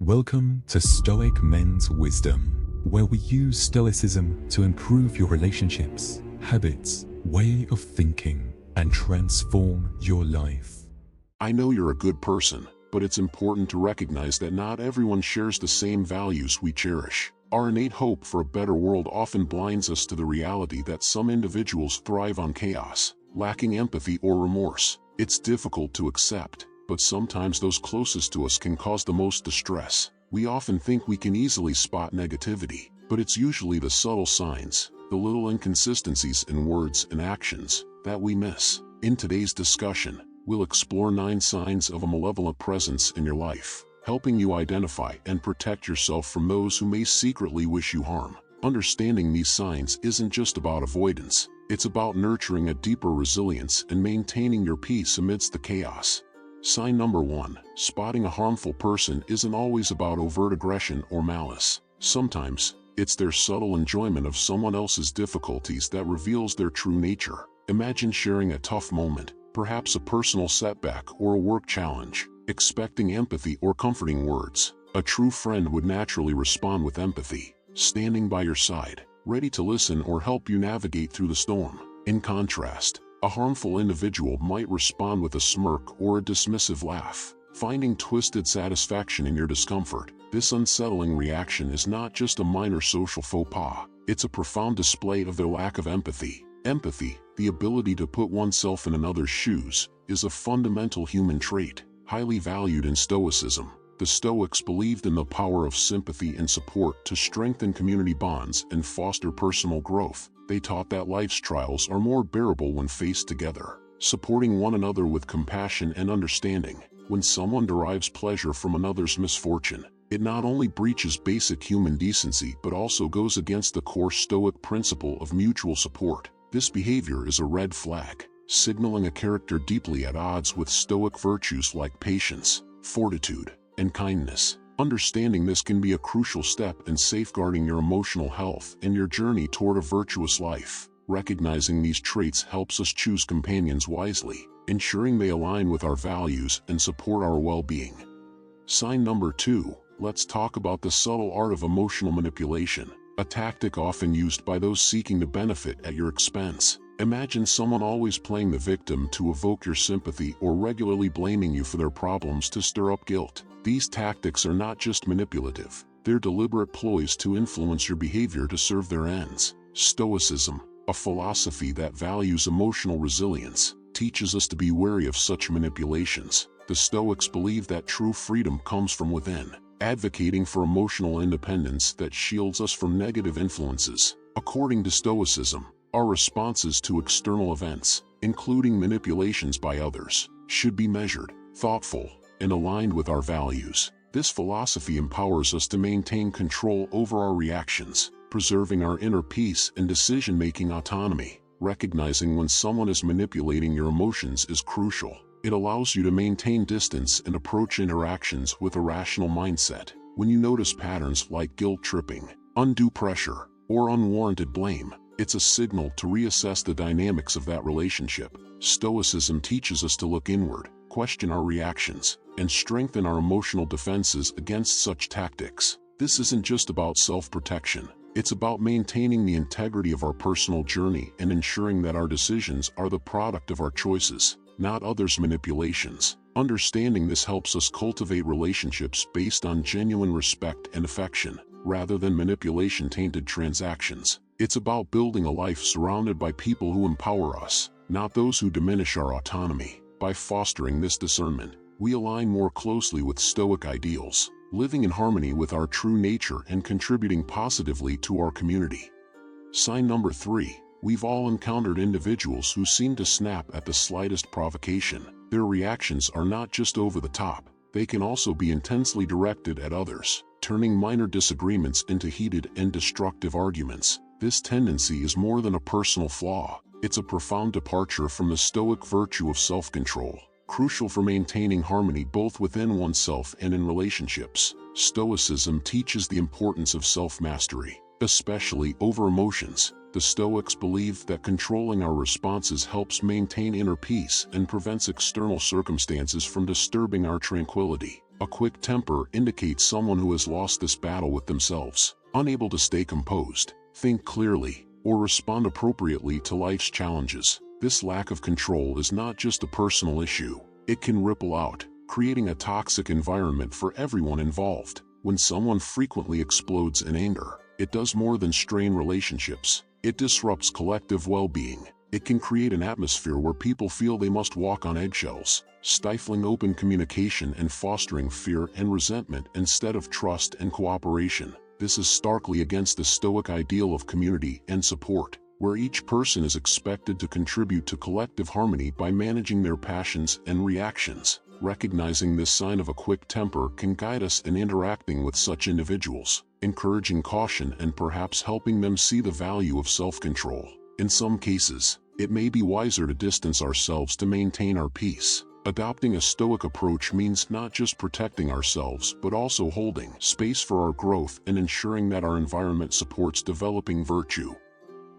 Welcome to Stoic Men's Wisdom, where we use Stoicism to improve your relationships, habits, way of thinking, and transform your life. I know you're a good person, but it's important to recognize that not everyone shares the same values we cherish. Our innate hope for a better world often blinds us to the reality that some individuals thrive on chaos, lacking empathy or remorse. It's difficult to accept, but sometimes those closest to us can cause the most distress. We often think we can easily spot negativity, but it's usually the subtle signs, the little inconsistencies in words and actions, that we miss. In today's discussion, we'll explore 9 signs of a malevolent presence in your life, helping you identify and protect yourself from those who may secretly wish you harm. Understanding these signs isn't just about avoidance, it's about nurturing a deeper resilience and maintaining your peace amidst the chaos. Sign number 1. Spotting a harmful person isn't always about overt aggression or malice. Sometimes, it's their subtle enjoyment of someone else's difficulties that reveals their true nature. Imagine sharing a tough moment, perhaps a personal setback or a work challenge, expecting empathy or comforting words. A true friend would naturally respond with empathy, standing by your side, ready to listen or help you navigate through the storm. In contrast, a harmful individual might respond with a smirk or a dismissive laugh, finding twisted satisfaction in your discomfort. This unsettling reaction is not just a minor social faux pas, it's a profound display of their lack of empathy. Empathy, the ability to put oneself in another's shoes, is a fundamental human trait, highly valued in Stoicism. The Stoics believed in the power of sympathy and support to strengthen community bonds and foster personal growth. They taught that life's trials are more bearable when faced together, supporting one another with compassion and understanding. When someone derives pleasure from another's misfortune, it not only breaches basic human decency but also goes against the core Stoic principle of mutual support. This behavior is a red flag, signaling a character deeply at odds with Stoic virtues like patience, fortitude, and kindness. Understanding this can be a crucial step in safeguarding your emotional health and your journey toward a virtuous life. Recognizing these traits helps us choose companions wisely, ensuring they align with our values and support our well-being. Sign number 2. Let's talk about the subtle art of emotional manipulation, a tactic often used by those seeking to benefit at your expense. Imagine someone always playing the victim to evoke your sympathy or regularly blaming you for their problems to stir up guilt. These tactics are not just manipulative, they're deliberate ploys to influence your behavior to serve their ends. Stoicism, a philosophy that values emotional resilience, teaches us to be wary of such manipulations. The Stoics believe that true freedom comes from within, advocating for emotional independence that shields us from negative influences. According to Stoicism, our responses to external events, including manipulations by others, should be measured, thoughtful, and aligned with our values. This philosophy empowers us to maintain control over our reactions, preserving our inner peace and decision-making autonomy. Recognizing when someone is manipulating your emotions is crucial. It allows you to maintain distance and approach interactions with a rational mindset. When you notice patterns like guilt tripping, undue pressure, or unwarranted blame, it's a signal to reassess the dynamics of that relationship. Stoicism teaches us to look inward, question our reactions, and strengthen our emotional defenses against such tactics. This isn't just about self-protection. It's about maintaining the integrity of our personal journey and ensuring that our decisions are the product of our choices, not others' manipulations. Understanding this helps us cultivate relationships based on genuine respect and affection, rather than manipulation-tainted transactions. It's about building a life surrounded by people who empower us, not those who diminish our autonomy. By fostering this discernment, we align more closely with Stoic ideals, living in harmony with our true nature and contributing positively to our community. Sign number 3. We've all encountered individuals who seem to snap at the slightest provocation. Their reactions are not just over the top, they can also be intensely directed at others, turning minor disagreements into heated and destructive arguments. This tendency is more than a personal flaw. It's a profound departure from the Stoic virtue of self-control, crucial for maintaining harmony both within oneself and in relationships. Stoicism teaches the importance of self-mastery, especially over emotions. The Stoics believe that controlling our responses helps maintain inner peace and prevents external circumstances from disturbing our tranquility. A quick temper indicates someone who has lost this battle with themselves, unable to stay composed, think clearly, or respond appropriately to life's challenges. This lack of control is not just a personal issue. It can ripple out, creating a toxic environment for everyone involved. When someone frequently explodes in anger, it does more than strain relationships. It disrupts collective well-being. It can create an atmosphere where people feel they must walk on eggshells, stifling open communication and fostering fear and resentment instead of trust and cooperation. This is starkly against the Stoic ideal of community and support, where each person is expected to contribute to collective harmony by managing their passions and reactions. Recognizing this sign of a quick temper can guide us in interacting with such individuals, encouraging caution and perhaps helping them see the value of self-control. In some cases, it may be wiser to distance ourselves to maintain our peace. Adopting a Stoic approach means not just protecting ourselves but also holding space for our growth and ensuring that our environment supports developing virtue.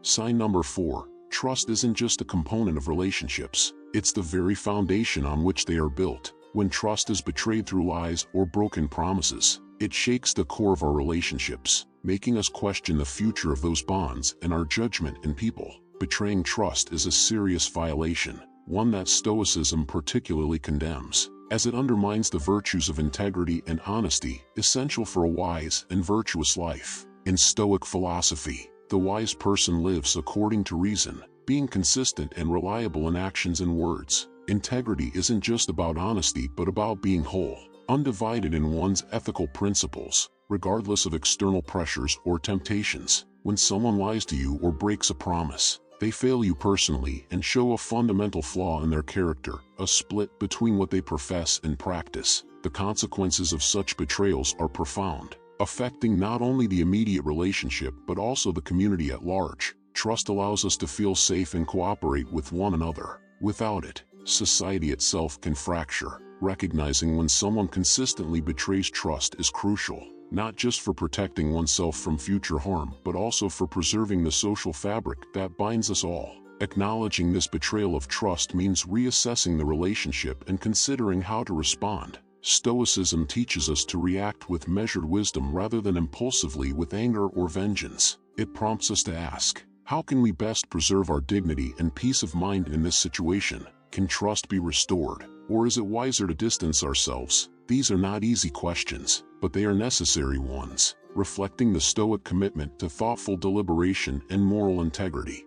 Sign number 4. Trust isn't just a component of relationships. It's the very foundation on which they are built. When trust is betrayed through lies or broken promises, it shakes the core of our relationships, making us question the future of those bonds and our judgment in people. Betraying trust is a serious violation, one that Stoicism particularly condemns, as it undermines the virtues of integrity and honesty, essential for a wise and virtuous life. In Stoic philosophy, the wise person lives according to reason, being consistent and reliable in actions and words. Integrity isn't just about honesty but about being whole, undivided in one's ethical principles, regardless of external pressures or temptations. When someone lies to you or breaks a promise, they fail you personally and show a fundamental flaw in their character, a split between what they profess and practice. The consequences of such betrayals are profound, affecting not only the immediate relationship but also the community at large. Trust allows us to feel safe and cooperate with one another. Without it, society itself can fracture. Recognizing when someone consistently betrays trust is crucial, not just for protecting oneself from future harm but also for preserving the social fabric that binds us all. Acknowledging this betrayal of trust means reassessing the relationship and considering how to respond. Stoicism teaches us to react with measured wisdom rather than impulsively with anger or vengeance. It prompts us to ask, how can we best preserve our dignity and peace of mind in this situation? Can trust be restored, or is it wiser to distance ourselves? These are not easy questions, but they are necessary ones, reflecting the Stoic commitment to thoughtful deliberation and moral integrity.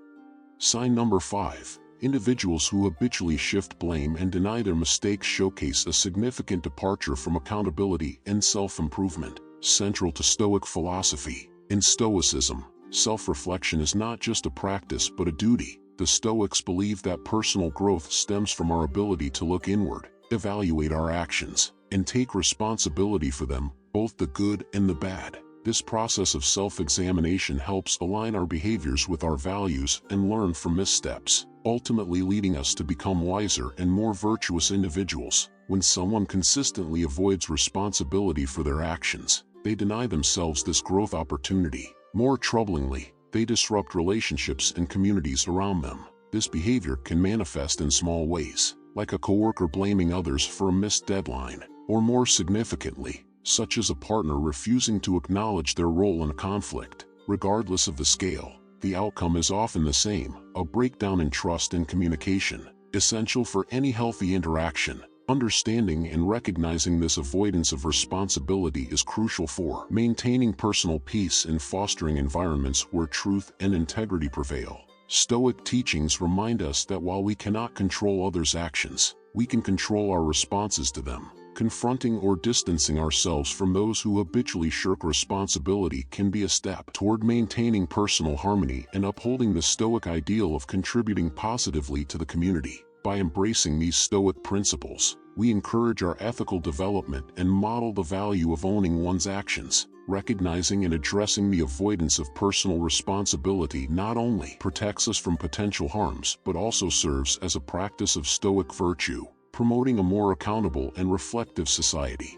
Sign number 5. Individuals who habitually shift blame and deny their mistakes showcase a significant departure from accountability and self-improvement. Central to Stoic philosophy. In Stoicism, self-reflection is not just a practice but a duty. The Stoics believe that personal growth stems from our ability to look inward, evaluate our actions, and take responsibility for them, both the good and the bad. This process of self-examination helps align our behaviors with our values and learn from missteps, ultimately leading us to become wiser and more virtuous individuals. When someone consistently avoids responsibility for their actions, they deny themselves this growth opportunity. More troublingly, they disrupt relationships and communities around them. This behavior can manifest in small ways, like a coworker blaming others for a missed deadline, or more significantly, such as a partner refusing to acknowledge their role in a conflict. Regardless of the scale, the outcome is often the same: a breakdown in trust and communication. Essential for any healthy interaction, understanding and recognizing this avoidance of responsibility is crucial for maintaining personal peace and fostering environments where truth and integrity prevail. Stoic teachings remind us that while we cannot control others' actions, we can control our responses to them. Confronting or distancing ourselves from those who habitually shirk responsibility can be a step toward maintaining personal harmony and upholding the Stoic ideal of contributing positively to the community. By embracing these Stoic principles, we encourage our ethical development and model the value of owning one's actions. Recognizing and addressing the avoidance of personal responsibility not only protects us from potential harms but also serves as a practice of Stoic virtue, promoting a more accountable and reflective society.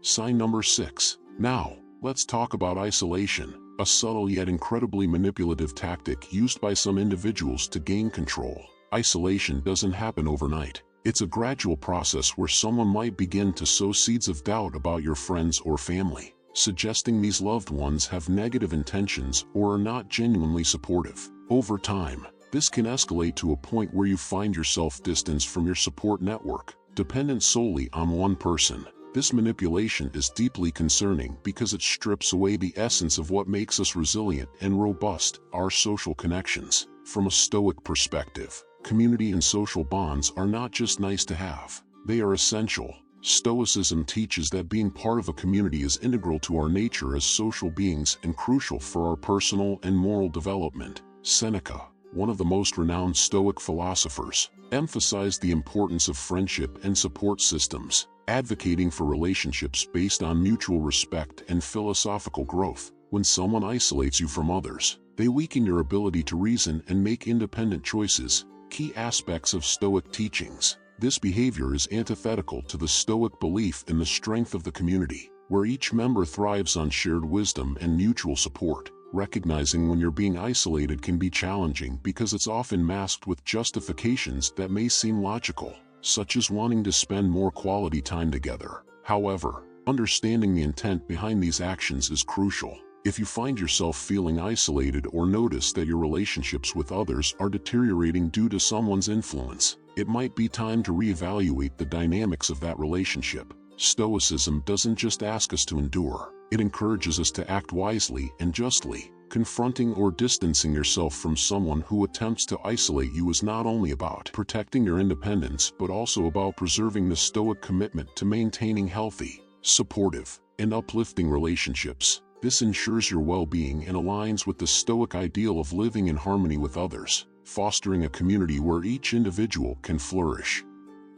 Sign number 6. Now, let's talk about isolation. a subtle yet incredibly manipulative tactic used by some individuals to gain control. Isolation doesn't happen overnight. It's a gradual process where someone might begin to sow seeds of doubt about your friends or family, suggesting these loved ones have negative intentions or are not genuinely supportive. Over time, this can escalate to a point where you find yourself distanced from your support network, dependent solely on one person. This manipulation is deeply concerning because it strips away the essence of what makes us resilient and robust, our social connections. From a Stoic perspective, community and social bonds are not just nice to have, they are essential. Stoicism teaches that being part of a community is integral to our nature as social beings and crucial for our personal and moral development. Seneca, one of the most renowned Stoic philosophers, emphasized the importance of friendship and support systems, advocating for relationships based on mutual respect and philosophical growth. When someone isolates you from others, they weaken your ability to reason and make independent choices, key aspects of Stoic teachings. This behavior is antithetical to the Stoic belief in the strength of the community, where each member thrives on shared wisdom and mutual support. Recognizing when you're being isolated can be challenging because it's often masked with justifications that may seem logical, such as wanting to spend more quality time together. However, understanding the intent behind these actions is crucial. If you find yourself feeling isolated or notice that your relationships with others are deteriorating due to someone's influence, it might be time to reevaluate the dynamics of that relationship. Stoicism doesn't just ask us to endure, it encourages us to act wisely and justly. Confronting or distancing yourself from someone who attempts to isolate you is not only about protecting your independence but also about preserving the Stoic commitment to maintaining healthy, supportive, and uplifting relationships. This ensures your well-being and aligns with the Stoic ideal of living in harmony with others, fostering a community where each individual can flourish.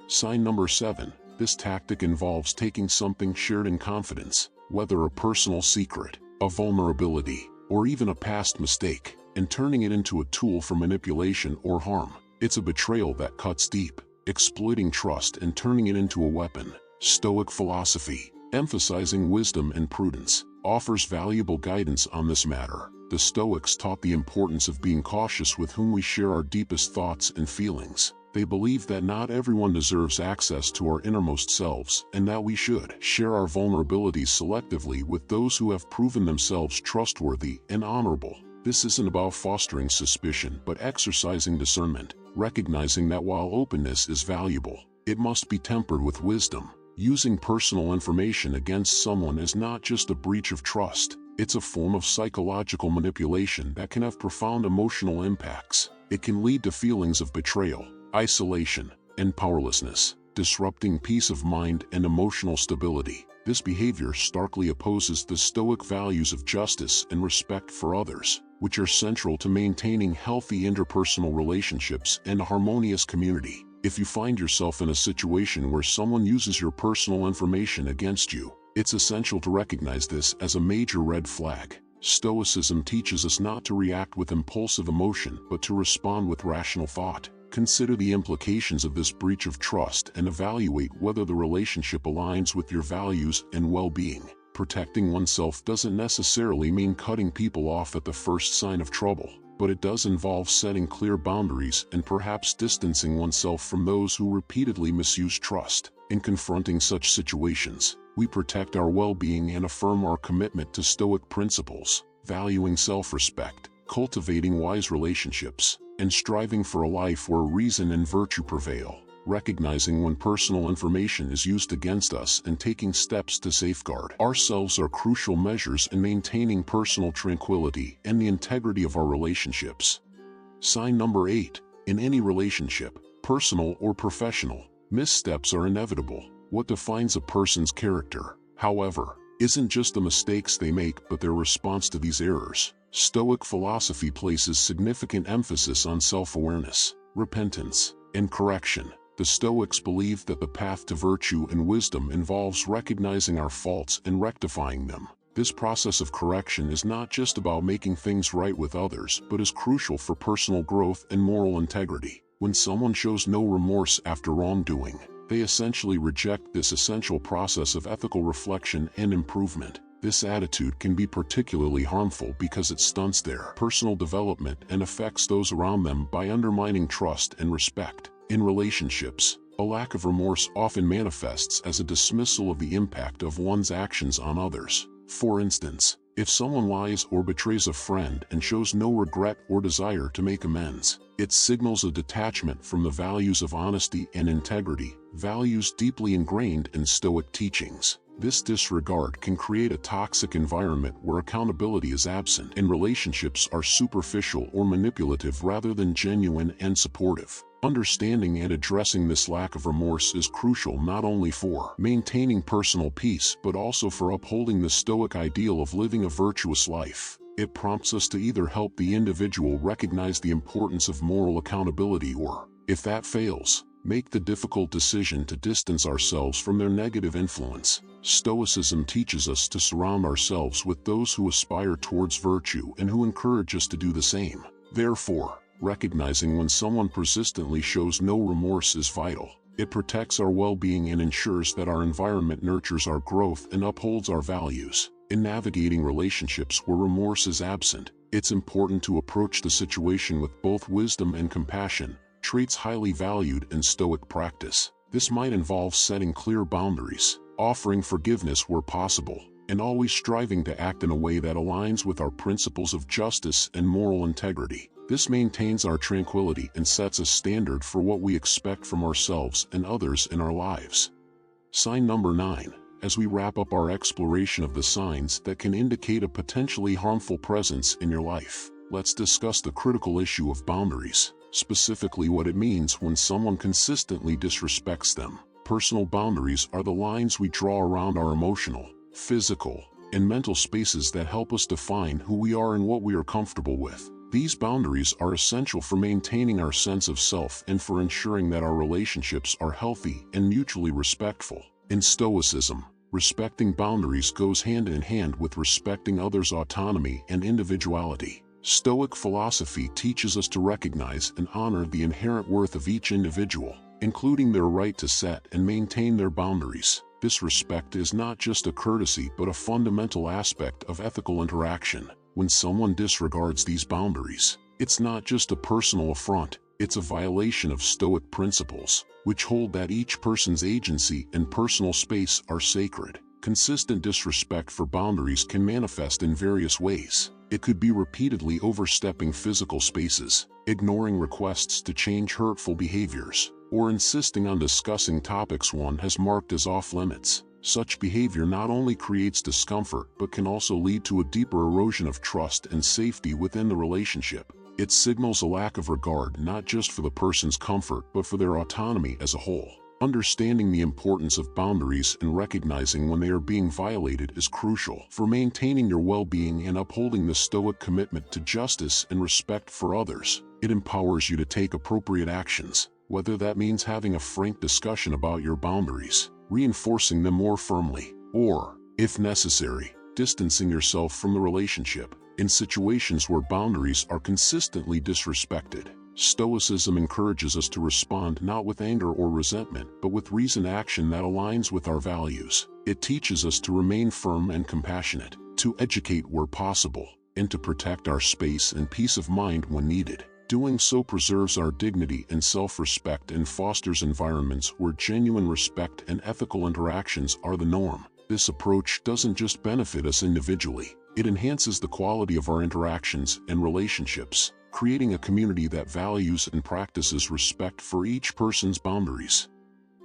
Sign number 7. This tactic involves taking something shared in confidence, whether a personal secret, a vulnerability, or even a past mistake, and turning it into a tool for manipulation or harm. It's a betrayal that cuts deep, exploiting trust and turning it into a weapon. Stoic philosophy, emphasizing wisdom and prudence, offers valuable guidance on this matter. The Stoics taught the importance of being cautious with whom we share our deepest thoughts and feelings. They believe that not everyone deserves access to our innermost selves and that we should share our vulnerabilities selectively with those who have proven themselves trustworthy and honorable. This isn't about fostering suspicion but exercising discernment, recognizing that while openness is valuable, it must be tempered with wisdom. Using personal information against someone is not just a breach of trust, it's a form of psychological manipulation that can have profound emotional impacts. It can lead to feelings of betrayal, isolation, and powerlessness, disrupting peace of mind and emotional stability. This behavior starkly opposes the Stoic values of justice and respect for others, which are central to maintaining healthy interpersonal relationships and a harmonious community. If you find yourself in a situation where someone uses your personal information against you, it's essential to recognize this as a major red flag. Stoicism teaches us not to react with impulsive emotion but to respond with rational thought. Consider the implications of this breach of trust and evaluate whether the relationship aligns with your values and well-being. Protecting oneself doesn't necessarily mean cutting people off at the first sign of trouble, but it does involve setting clear boundaries and perhaps distancing oneself from those who repeatedly misuse trust. In confronting such situations, we protect our well-being and affirm our commitment to Stoic principles, valuing self-respect, cultivating wise relationships, and striving for a life where reason and virtue prevail. Recognizing when personal information is used against us and taking steps to safeguard ourselves are crucial measures in maintaining personal tranquility and the integrity of our relationships. Sign number 8. In any relationship, personal or professional, missteps are inevitable. What defines a person's character, however, isn't just the mistakes they make but their response to these errors. Stoic philosophy places significant emphasis on self-awareness, repentance, and correction. The Stoics believe that the path to virtue and wisdom involves recognizing our faults and rectifying them. This process of correction is not just about making things right with others but is crucial for personal growth and moral integrity. When someone shows no remorse after wrongdoing, they essentially reject this essential process of ethical reflection and improvement. This attitude can be particularly harmful because it stunts their personal development and affects those around them by undermining trust and respect. In relationships, a lack of remorse often manifests as a dismissal of the impact of one's actions on others. For instance, if someone lies or betrays a friend and shows no regret or desire to make amends, it signals a detachment from the values of honesty and integrity, values deeply ingrained in Stoic teachings. This disregard can create a toxic environment where accountability is absent and relationships are superficial or manipulative rather than genuine and supportive. Understanding and addressing this lack of remorse is crucial not only for maintaining personal peace but also for upholding the Stoic ideal of living a virtuous life. It prompts us to either help the individual recognize the importance of moral accountability or, if that fails, make the difficult decision to distance ourselves from their negative influence. Stoicism teaches us to surround ourselves with those who aspire towards virtue and who encourage us to do the same. Therefore, recognizing when someone persistently shows no remorse is vital. It protects our well-being and ensures that our environment nurtures our growth and upholds our values. In navigating relationships where remorse is absent, it's important to approach the situation with both wisdom and compassion, traits highly valued in Stoic practice. This might involve setting clear boundaries, offering forgiveness where possible, and always striving to act in a way that aligns with our principles of justice and moral integrity. This maintains our tranquility and sets a standard for what we expect from ourselves and others in our lives. Sign number 9. As we wrap up our exploration of the signs that can indicate a potentially harmful presence in your life, let's discuss the critical issue of boundaries, specifically what it means when someone consistently disrespects them. Personal boundaries are the lines we draw around our emotional, physical, and mental spaces that help us define who we are and what we are comfortable with. These boundaries are essential for maintaining our sense of self and for ensuring that our relationships are healthy and mutually respectful. In Stoicism, respecting boundaries goes hand in hand with respecting others' autonomy and individuality. Stoic philosophy teaches us to recognize and honor the inherent worth of each individual, including their right to set and maintain their boundaries. This respect is not just a courtesy but a fundamental aspect of ethical interaction. When someone disregards these boundaries, it's not just a personal affront, it's a violation of Stoic principles, which hold that each person's agency and personal space are sacred. Consistent disrespect for boundaries can manifest in various ways. It could be repeatedly overstepping physical spaces, ignoring requests to change hurtful behaviors, or insisting on discussing topics one has marked as off-limits. Such behavior not only creates discomfort but can also lead to a deeper erosion of trust and safety within the relationship. It signals a lack of regard not just for the person's comfort but for their autonomy as a whole. Understanding the importance of boundaries and recognizing when they are being violated is crucial for maintaining your well-being and upholding the Stoic commitment to justice and respect for others. It empowers you to take appropriate actions, whether that means having a frank discussion about your boundaries, reinforcing them more firmly, or, if necessary, distancing yourself from the relationship. In situations where boundaries are consistently disrespected, Stoicism encourages us to respond not with anger or resentment but with reasoned action that aligns with our values. It teaches us to remain firm and compassionate, to educate where possible, and to protect our space and peace of mind when needed. Doing so preserves our dignity and self-respect and fosters environments where genuine respect and ethical interactions are the norm. This approach doesn't just benefit us individually, it enhances the quality of our interactions and relationships, creating a community that values and practices respect for each person's boundaries.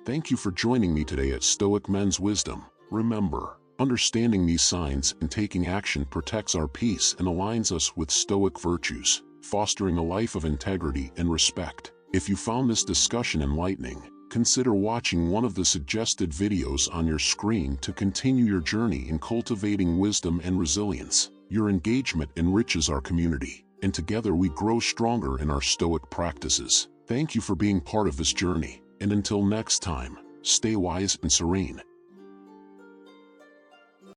Thank you for joining me today at Stoic Men's Wisdom. Remember, understanding these signs and taking action protects our peace and aligns us with Stoic virtues, fostering a life of integrity and respect. If you found this discussion enlightening, consider watching one of the suggested videos on your screen to continue your journey in cultivating wisdom and resilience. Your engagement enriches our community, and together we grow stronger in our Stoic practices. Thank you for being part of this journey, and until next time, stay wise and serene.